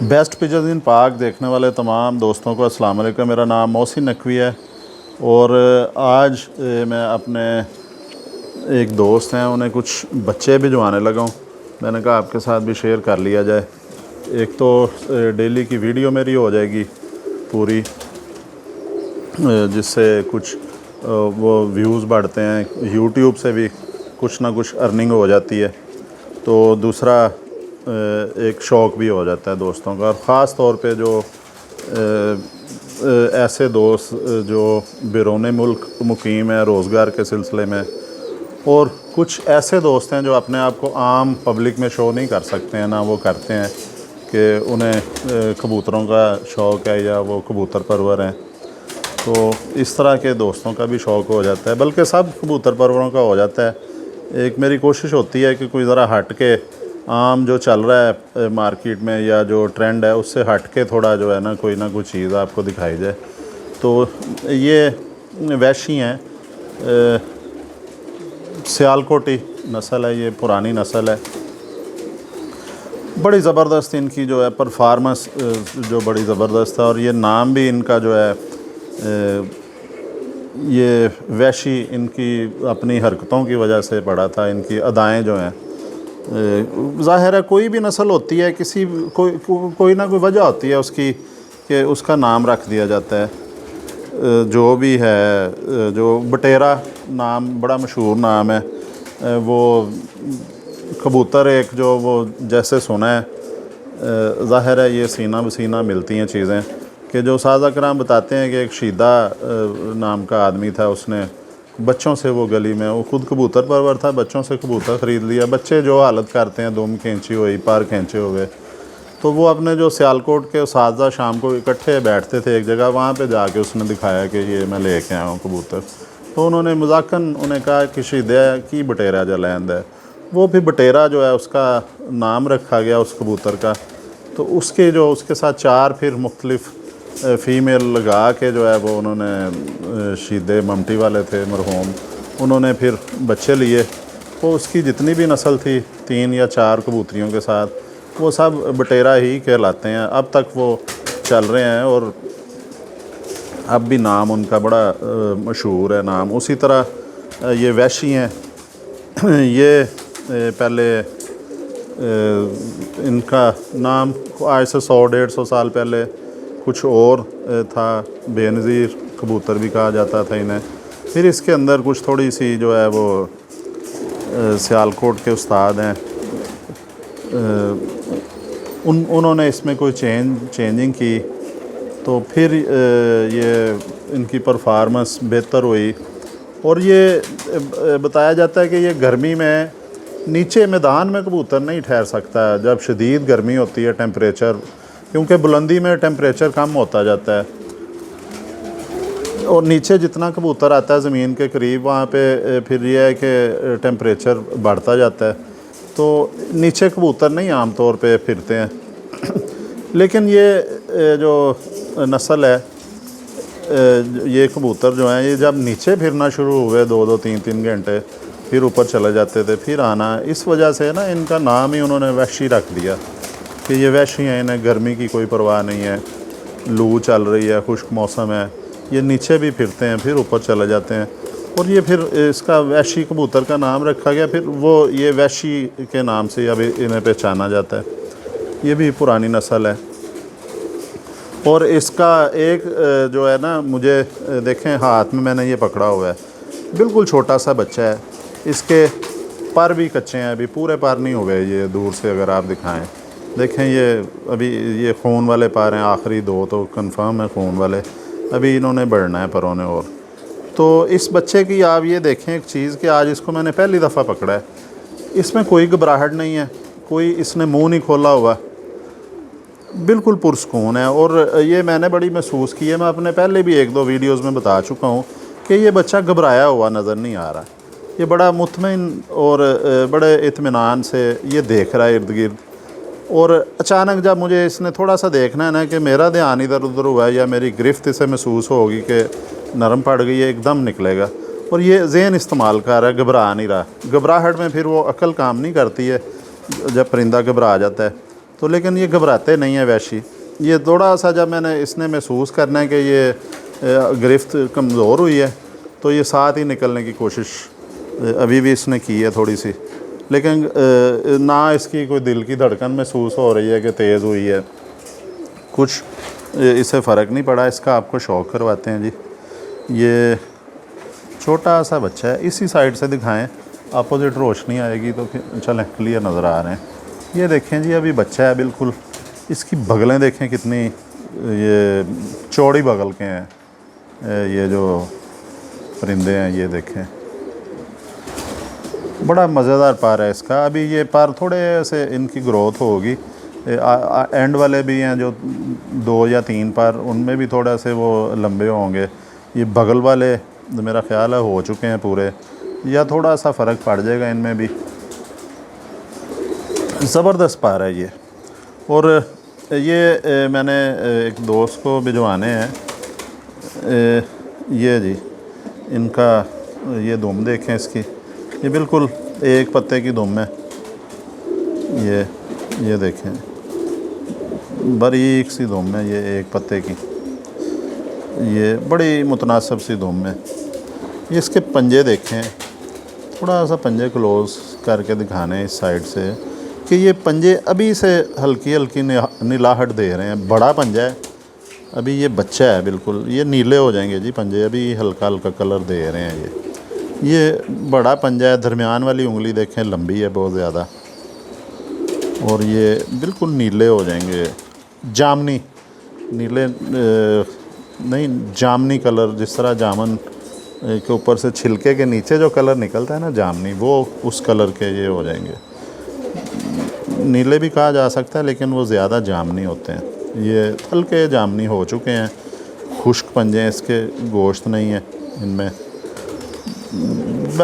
Best pigeons इन पाक देखने वाले तमाम दोस्तों को अस्सलाम वालेकुम। मेरा नाम मोहसिन नकवी है और आज मैं अपने एक दोस्त हैं, उन्हें कुछ बच्चे भिजवाने लगा हूँ। मैंने कहा आपके साथ भी शेयर कर लिया जाए। एक तो डेली की वीडियो मेरी हो जाएगी पूरी, जिससे कुछ वो व्यूज़ बढ़ते हैं, यूट्यूब से भी कुछ ना कुछ अर्निंग हो जाती है। तो दूसरा एक शौक़ भी हो जाता है दोस्तों का, और ख़ास तौर पे जो ऐसे दोस्त जो बैरून मुल्क मुकीम है रोज़गार के सिलसिले में, और कुछ ऐसे दोस्त हैं जो अपने आप को आम पब्लिक में शो नहीं कर सकते हैं, ना वो करते हैं कि उन्हें कबूतरों का शौक़ है या वो कबूतर परवर हैं। तो इस तरह के दोस्तों का भी शौक़ हो जाता है, बल्कि सब कबूतर परवरों का हो जाता है। एक मेरी कोशिश होती है कि कोई ज़रा हट के आम जो चल रहा है मार्केट में या जो ट्रेंड है उससे हट के थोड़ा जो है ना कोई चीज़ आपको दिखाई जाए। तो ये वैशी हैं, सियालकोटी नस्ल है, ये पुरानी नस्ल है। बड़ी ज़बरदस्त इनकी जो है परफॉर्मेंस जो बड़ी ज़बरदस्त है, और ये नाम भी इनका जो है ये वैशी इनकी अपनी हरकतों की वजह से पड़ा था। इनकी अदाएँ जो हैं, ज़ाहिर है कोई भी नस्ल होती है, किसी कोई ना कोई वजह होती है उसकी कि उसका नाम रख दिया जाता है। जो भी है, जो बटेरा नाम बड़ा मशहूर नाम है, वो कबूतर एक जो वो जैसे सुना है, ज़ाहिर है ये सीना बसीना मिलती हैं चीज़ें, कि जो सादा कराम बताते हैं कि एक शीदा नाम का आदमी था, उसने बच्चों से वो गली में, वो खुद कबूतर परवर था, बच्चों से कबूतर ख़रीद लिया। बच्चे जो हालत करते हैं, दुम खींची हुई, पर खींचे हुए, तो वो अपने जो सियालकोट के उस्ताद शाम को इकट्ठे बैठते थे एक जगह, वहाँ पे जाके उसने दिखाया कि ये मैं लेके आया हूँ कबूतर। तो उन्होंने मजाकन उन्हें कहा कि शीदे की बटेरा जलैंद है। वो भी बटेरा जो है उसका नाम रखा गया उस कबूतर का। तो उसके साथ चार फिर मुख्तलिफ़ फ़ीमेल लगा के जो है वो उन्होंने शीदे ममटी वाले थे मरहूम, उन्होंने फिर बच्चे लिए। वो उसकी जितनी भी नस्ल थी 3 या 4 कबूतरियों के साथ, वो सब बटेरा ही कहलाते हैं। अब तक वो चल रहे हैं और अब भी नाम उनका बड़ा मशहूर है नाम। उसी तरह ये वैशी हैं, ये पहले इनका नाम आज से 100-150 साल पहले कुछ और था, बेनज़ीर कबूतर भी कहा जाता था इन्हें। फिर इसके अंदर कुछ थोड़ी सी जो है वो सियालकोट के उस्ताद हैं, उन्होंने इसमें कोई चेंजिंग की, तो फिर ये इनकी परफॉर्मेंस बेहतर हुई। और ये बताया जाता है कि ये गर्मी में नीचे मैदान में कबूतर नहीं ठहर सकता है जब शदीद गर्मी होती है, टेम्परेचर, क्योंकि बुलंदी में टेम्परेचर कम होता जाता है, और नीचे जितना कबूतर आता है ज़मीन के करीब, वहाँ पे फिर यह है कि टेम्परेचर बढ़ता जाता है। तो नीचे कबूतर नहीं आम तौर पे फिरते हैं। लेकिन ये जो नस्ल है, ये कबूतर जो हैं, ये जब नीचे फिरना शुरू हुए 2-2 3-3 घंटे, फिर ऊपर चले जाते थे, फिर आना, इस वजह से ना इनका नाम ही उन्होंने वैशी रख दिया कि ये वैशी हैं, इन्हें गर्मी की कोई परवाह नहीं है, लू चल रही है, खुश्क मौसम है, ये नीचे भी फिरते हैं, फिर ऊपर चले जाते हैं। और ये फिर इसका वैशी कबूतर का नाम रखा गया, फिर वो ये वैशी के नाम से अब इन्हें पहचाना जाता है। ये भी पुरानी नस्ल है। और इसका एक जो है ना, मुझे देखें हाथ में मैंने ये पकड़ा हुआ है, बिल्कुल छोटा सा बच्चा है, इसके पर भी कच्चे हैं, अभी पूरे पर नहीं हो गए। ये दूर से अगर आप दिखाएं, देखें ये अभी ये खून वाले पर हैं, आखिरी 2 तो कंफर्म है खून वाले, अभी इन्होंने बढ़ना है परों ने। और तो इस बच्चे की आप ये देखें एक चीज़ कि आज इसको मैंने पहली दफ़ा पकड़ा है, इसमें कोई घबराहट नहीं है, कोई इसने मुंह नहीं खोला हुआ, बिल्कुल पुरसकून है। और ये मैंने बड़ी महसूस की है, मैं अपने पहले भी 1-2 वीडियोज़ में बता चुका हूँ कि ये बच्चा घबराया हुआ नज़र नहीं आ रहा। ये बड़ा मुतमईन और बड़े इत्मीनान से ये देख रहा है इर्द गिर्द। और अचानक जब मुझे इसने थोड़ा सा देखना है ना कि मेरा ध्यान इधर उधर हुआ है या मेरी गिरफ्त इसे महसूस होगी कि नरम पड़ गई है, एकदम निकलेगा। और ये ज़हन इस्तेमाल कर रहा है, घबरा नहीं रहा। घबराहट में फिर वो अक्ल काम नहीं करती है जब परिंदा घबरा जाता है। तो लेकिन ये घबराते नहीं है वैशी। ये थोड़ा सा जब इसने महसूस करना है कि ये गिरफ्त कमज़ोर हुई है तो ये साथ ही निकलने की कोशिश अभी भी इसने की है थोड़ी सी, लेकिन ना इसकी कोई दिल की धड़कन महसूस हो रही है कि तेज़ हुई है, कुछ इससे फ़र्क नहीं पड़ा। इसका आपको शौक करवाते हैं जी। ये छोटा सा बच्चा है, इसी साइड से दिखाएं, अपोजिट रोशनी आएगी तो फिर चलें क्लियर नज़र आ रहे हैं। ये देखें जी, अभी बच्चा है बिल्कुल, इसकी बगलें देखें कितनी ये चौड़ी बगल के हैं। ये जो परिंदे हैं ये देखें, बड़ा मज़ेदार पर है इसका। अभी ये पर थोड़े से इनकी ग्रोथ होगी, एंड वाले भी हैं जो 2 या 3 पर, उनमें भी थोड़ा से वो लंबे होंगे। ये बगल वाले मेरा ख्याल है हो चुके हैं पूरे, या थोड़ा सा फ़र्क पड़ जाएगा इनमें भी। ज़बरदस्त पर है ये। और ये मैंने एक दोस्त को भिजवाने हैं। ये जी इनका ये दुम देखें इसकी, ये बिल्कुल एक पत्ते की दुम है। ये देखें, बारीक सी दुम है ये एक पत्ते की, ये बड़ी मुतनासिब सी दुम है। ये इसके पंजे देखें, थोड़ा सा पंजे क्लोज़ करके दिखाने हैं इस साइड से कि ये पंजे अभी से हल्की हल्की नीलाहट दे रहे हैं। बड़ा पंजा है, अभी ये बच्चा है बिल्कुल, ये नीले हो जाएंगे जी पंजे, अभी हल्का हल्का कलर दे रहे हैं ये बड़ा पंजा है। दरमियान वाली उंगली देखें लंबी है बहुत ज़्यादा, और ये बिल्कुल नीले हो जाएंगे, जामनी, नीले नहीं जामनी कलर, जिस तरह जामन के ऊपर से छिलके के नीचे जो कलर निकलता है ना जामनी, वो उस कलर के ये हो जाएंगे। नीले भी कहा जा सकता है लेकिन वो ज़्यादा जामनी होते हैं। ये हल्के जामनी हो चुके हैं, खुश्क पंजे हैं इसके, गोश्त नहीं है इनमें।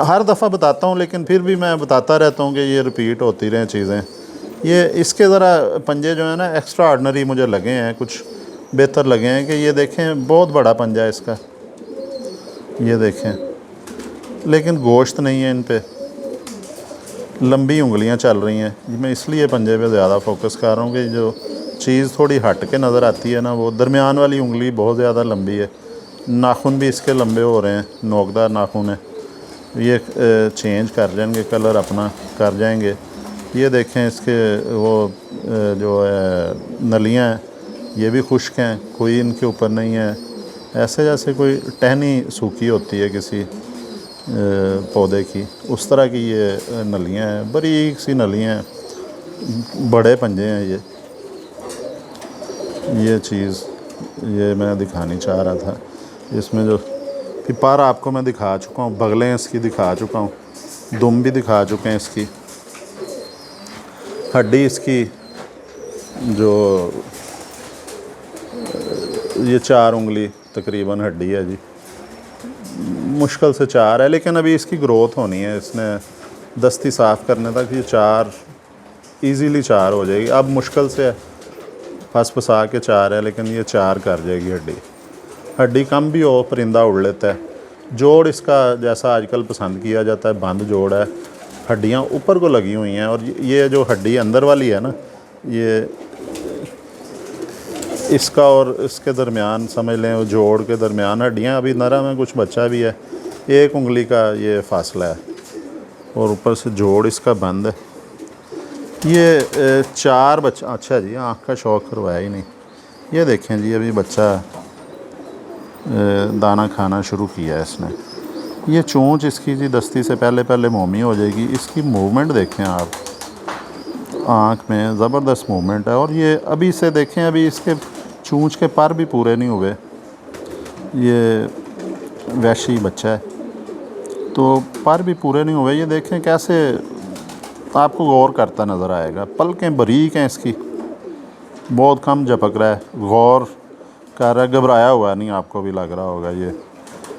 हर दफ़ा बताता हूँ लेकिन फिर भी मैं बताता रहता हूँ कि ये रिपीट होती रहें चीज़ें। ये इसके ज़रा पंजे जो है ना एक्स्ट्रा ऑर्डनरी मुझे लगे हैं, कुछ बेहतर लगे हैं कि ये देखें बहुत बड़ा पंजा है इसका, ये देखें, लेकिन गोश्त नहीं है इन पे, लंबी उंगलियां चल रही हैं। मैं इसलिए पंजे पे ज़्यादा फोकस कर रहा हूँ कि जो चीज़ थोड़ी हट के नज़र आती है ना, वो दरमियान वाली उंगली बहुत ज़्यादा लंबी है। नाखून भी इसके लंबे हो रहे हैं, नोकदार नाखून है। ये चेंज कर जाएंगे, कलर अपना कर जाएंगे। ये देखें इसके वो जो है नलियाँ हैं, ये भी खुश्क हैं, कोई इनके ऊपर नहीं है, ऐसे जैसे कोई टहनी सूखी होती है किसी पौधे की, उस तरह की ये नलियाँ हैं, बारीक सी नलियाँ हैं, बड़े पंजे हैं ये चीज़ ये मैं दिखानी चाह रहा था। इसमें जो पर आपको मैं दिखा चुका हूँ, बगलें इसकी दिखा चुका हूँ, दुम भी दिखा चुके हैं इसकी। हड्डी इसकी जो ये 4 उंगली तकरीबन हड्डी है जी, मुश्किल से 4 है, लेकिन अभी इसकी ग्रोथ होनी है। इसने दस्ती साफ़ करने तक ये 4 इजीली 4 हो जाएगी। अब मुश्किल से है, फंस फंसा के 4 है, लेकिन ये 4 कर जाएगी। हड्डी कम भी हो परिंदा उड़ लेता है। जोड़ इसका जैसा आजकल पसंद किया जाता है, बंद जोड़ है, हड्डियाँ ऊपर को लगी हुई हैं, और ये जो हड्डी अंदर वाली है ना, ये इसका और इसके दरमियान समझ लें, जोड़ के दरमियान हड्डियाँ अभी नरम है, कुछ बच्चा भी है, 1 उंगली का ये फासला है, और ऊपर से जोड़ इसका बंद है। ये 4 बच्चा, अच्छा जी आँख का शौक करवाया ही नहीं। ये देखें जी, अभी बच्चा दाना खाना शुरू किया है इसने। ये चोंच इसकी जी दस्ती से पहले मोमी हो जाएगी। इसकी मूवमेंट देखें आप, आँख में ज़बरदस्त मूवमेंट है। और ये अभी से देखें, अभी इसके चोंच के पर भी पूरे नहीं हुए। ये वैशी बच्चा है तो पर भी पूरे नहीं हुए। ये देखें कैसे आपको गौर करता नज़र आएगा। पलकें बारीक हैं इसकी, बहुत कम झपक रहा है, गौर कर रहा है, घबराया हुआ नहीं, आपको भी लग रहा होगा ये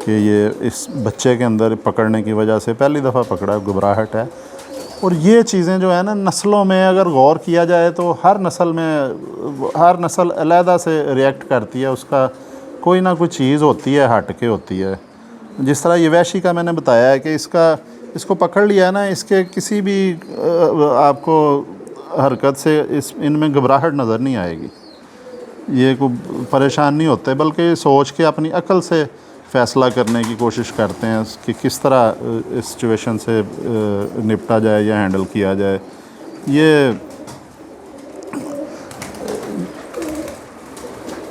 कि ये इस बच्चे के अंदर पकड़ने की वजह से पहली दफ़ा पकड़ा है, घबराहट है। और ये चीज़ें जो है ना, नस्लों में अगर गौर किया जाए तो हर नस्ल अलहदा से रिएक्ट करती है, उसका कोई ना कोई चीज़ होती है, हट के होती है। जिस तरह ये वैशी का मैंने बताया है कि इसको पकड़ लिया है ना, इसके किसी भी आपको हरकत से इनमें घबराहट नज़र नहीं आएगी, ये कोई परेशान नहीं होते, बल्कि सोच के अपनी अकल से फ़ैसला करने की कोशिश करते हैं कि किस तरह इस सिचुएशन से निपटा जाए या हैंडल किया जाए। ये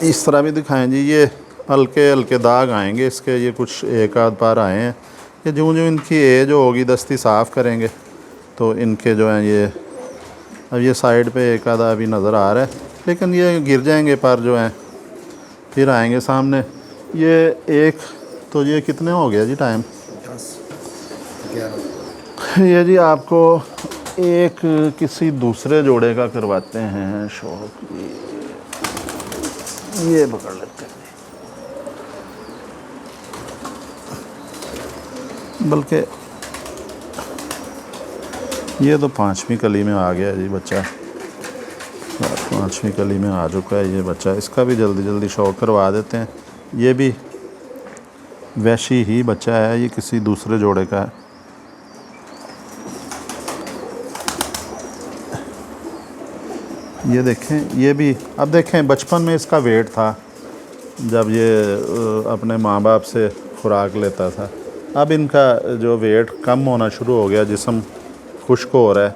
इस तरह भी दिखाएं जी, ये हल्के हल्के दाग आएंगे इसके, ये कुछ एक आध बार आए हैं। ये जो इनकी एज होगी दस्ती साफ़ करेंगे तो इनके जो हैं ये, अब ये साइड पे एक आधा अभी नज़र आ रहा है, लेकिन ये गिर जाएंगे पर जो हैं फिर आएंगे सामने। ये एक तो ये कितने हो गया जी टाइम? 10-11। ये जी आपको एक किसी दूसरे जोड़े का करवाते हैं शौक, ये पकड़ लेते हैं, बल्कि ये तो 5वीं कली में आ गया जी बच्चा, 5वीं कली में आ चुका है ये बच्चा। इसका भी जल्दी जल्दी शौक करवा देते हैं। ये भी वैशी ही बच्चा है, ये किसी दूसरे जोड़े का है। ये देखें, ये भी अब देखें, बचपन में इसका वेट था जब ये अपने माँ बाप से खुराक लेता था। अब इनका जो वेट कम होना शुरू हो गया, जिस्म खुश्क हो रहा है,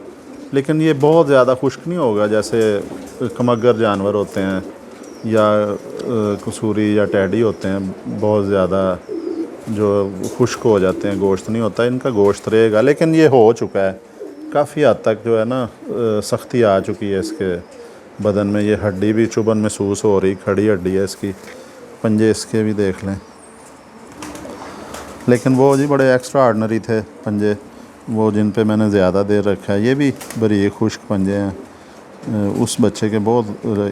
लेकिन ये बहुत ज़्यादा खुश्क नहीं होगा जैसे कमगर जानवर होते हैं या कसूरी या टैडी होते हैं, बहुत ज़्यादा जो खुश्क हो जाते हैं, गोश्त नहीं होता। इनका गोश्त रहेगा, लेकिन ये हो चुका है काफ़ी हद तक, जो है ना सख्ती आ चुकी है इसके बदन में। ये हड्डी भी चुभन महसूस हो रही, खड़ी हड्डी है इसकी। पंजे इसके भी देख लें, लेकिन वो जी बड़े एक्स्ट्रा ऑर्डनरी थे पंजे, वो जिन पे मैंने ज़्यादा देर रखा है। ये भी बड़ी खुश्क पंजे हैं। उस बच्चे के बहुत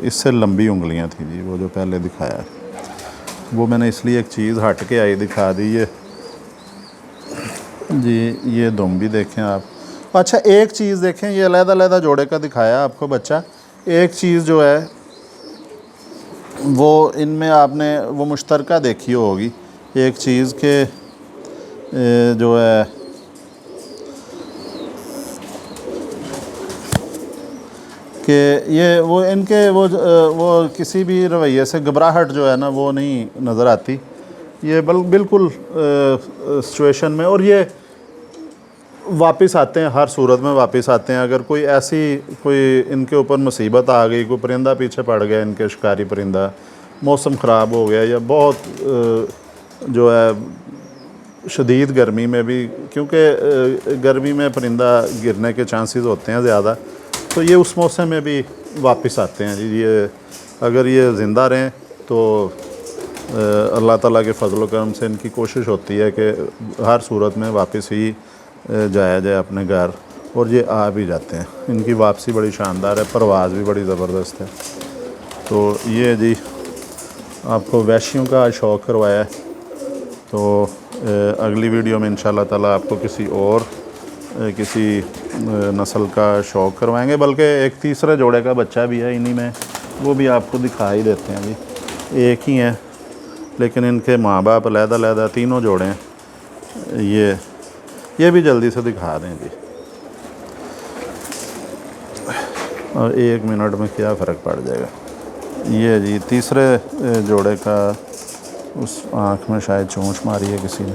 इससे लंबी उंगलियां थी जी, वो जो पहले दिखाया, वो मैंने इसलिए एक चीज़ हट के आई दिखा दी है जी। ये दुम भी देखें आप। अच्छा एक चीज़ देखें, ये अलग-अलग जोड़े का दिखाया आपको बच्चा। एक चीज़ जो है वो इनमें आपने वो मुश्तरका देखी होगी, एक चीज़ के जो है कि ये वो इनके वो किसी भी रवैये से घबराहट जो है ना वो नहीं नज़र आती, ये बिल्कुल सिचुएशन में। और ये वापस आते हैं, हर सूरत में वापस आते हैं। अगर कोई ऐसी कोई इनके ऊपर मुसीबत आ गई, कोई परिंदा पीछे पड़ गया, इनके शिकारी परिंदा, मौसम ख़राब हो गया, या बहुत जो है शदीद गर्मी में भी, क्योंकि गर्मी में परिंदा गिरने के चांसेस होते हैं ज़्यादा, तो ये उस मौसम में भी वापस आते हैं जी। ये अगर ये ज़िंदा रहें तो अल्लाह ताला के फजल करम से इनकी कोशिश होती है कि हर सूरत में वापस ही जाया जाए अपने घर, और ये आ भी जाते हैं। इनकी वापसी बड़ी शानदार है, परवाज़ भी बड़ी ज़बरदस्त है। तो ये जी आपको वैशियों का शौक़ करवाया है। तो अगली वीडियो में इंशाल्लाह ताला आपको किसी और किसी नस्ल का शौक़ करवाएंगे, बल्कि एक तीसरे जोड़े का बच्चा भी है इन्हीं में, वो भी आपको दिखा ही देते हैं जी। एक ही हैं लेकिन इनके माँ बाप अलग-अलग, तीनों जोड़े हैं। ये भी जल्दी से दिखा दें जी, और 1 मिनट में क्या फ़र्क पड़ जाएगा। ये जी तीसरे जोड़े का, उस आँख में शायद चोंच मारी है किसी ने।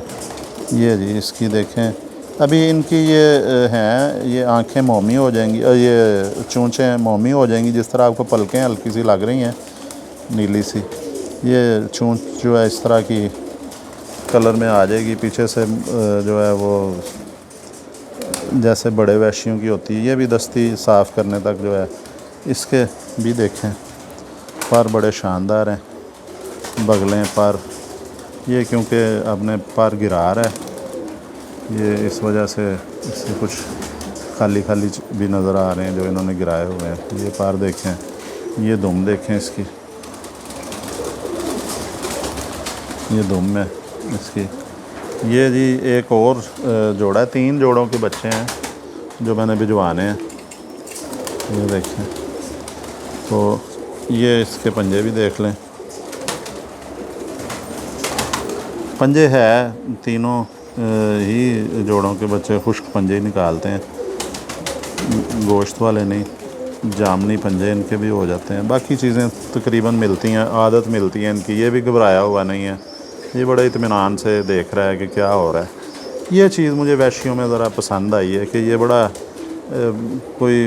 ये जी इसकी देखें, अभी इनकी ये हैं, ये आँखें मोमी हो जाएंगी, ये चोंचें मोमी हो जाएंगी, जिस तरह आपको पलकें हल्की सी लग रही हैं नीली सी, ये चोंच जो है इस तरह की कलर में आ जाएगी। पीछे से जो है वो जैसे बड़े वैशियों की होती है। ये भी दस्ती साफ़ करने तक जो है। इसके भी देखें पर बड़े शानदार हैं, बगलें पर, ये क्योंकि अपने पर गिरा रहा है, ये इस वजह से इससे कुछ खाली खाली भी नज़र आ रहे हैं जो इन्होंने गिराए हुए हैं। ये पर देखें, ये दुम देखें इसकी, ये दुम है इसकी। ये जी एक और जोड़ा है, 3 जोड़ों के बच्चे हैं जो मैंने भिजवाने हैं। ये देखें, तो ये इसके पंजे भी देख लें। पंजे है तीनों ही जोड़ों के बच्चे खुश्क पंजे ही निकालते हैं, गोश्त वाले नहीं। जामनी पंजे इनके भी हो जाते हैं। बाकी चीज़ें तकरीबन मिलती हैं, आदत मिलती है इनकी। ये भी घबराया हुआ नहीं है, ये बड़े इत्मीनान से देख रहा है कि क्या हो रहा है। ये चीज़ मुझे वैशियों में ज़रा पसंद आई है कि ये बड़ा कोई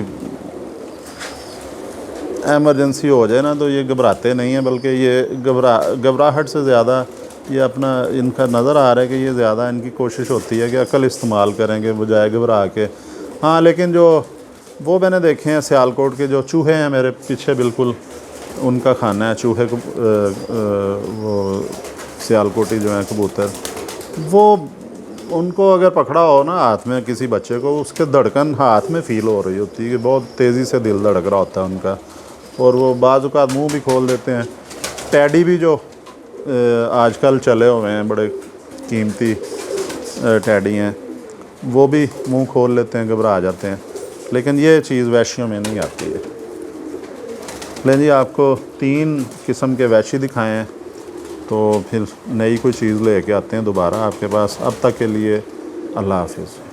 एमरजेंसी हो जाए ना तो ये घबराते नहीं हैं, बल्कि ये घबराहट से ज़्यादा ये अपना इनका नज़र आ रहा है कि ये ज़्यादा इनकी कोशिश होती है कि अक्ल इस्तेमाल करेंगे बजाय घबरा के। हाँ, लेकिन जो वो मैंने देखे हैं सियालकोट के जो चूहे हैं मेरे पीछे बिल्कुल उनका खाना है चूहे को। वो सियालकोटी जो हैं कबूतर, वो उनको अगर पकड़ा हो ना हाथ में किसी बच्चे को, उसके धड़कन हाथ में फ़ील हो रही होती है कि बहुत तेज़ी से दिल धड़क रहा होता है उनका, और वो बाज़ औक़ात मुँह भी खोल देते हैं। टैडी भी जो आजकल चले हुए हैं, बड़े कीमती टैडी हैं, वो भी मुंह खोल लेते हैं, घबरा जाते हैं। लेकिन ये चीज़ वैशियों में नहीं आती है। लेकिन जी आपको 3 किस्म के वैशी दिखाए हैं, तो फिर नई कोई चीज़ लेके आते हैं दोबारा आपके पास। अब तक के लिए अल्लाह हाफ़िज़।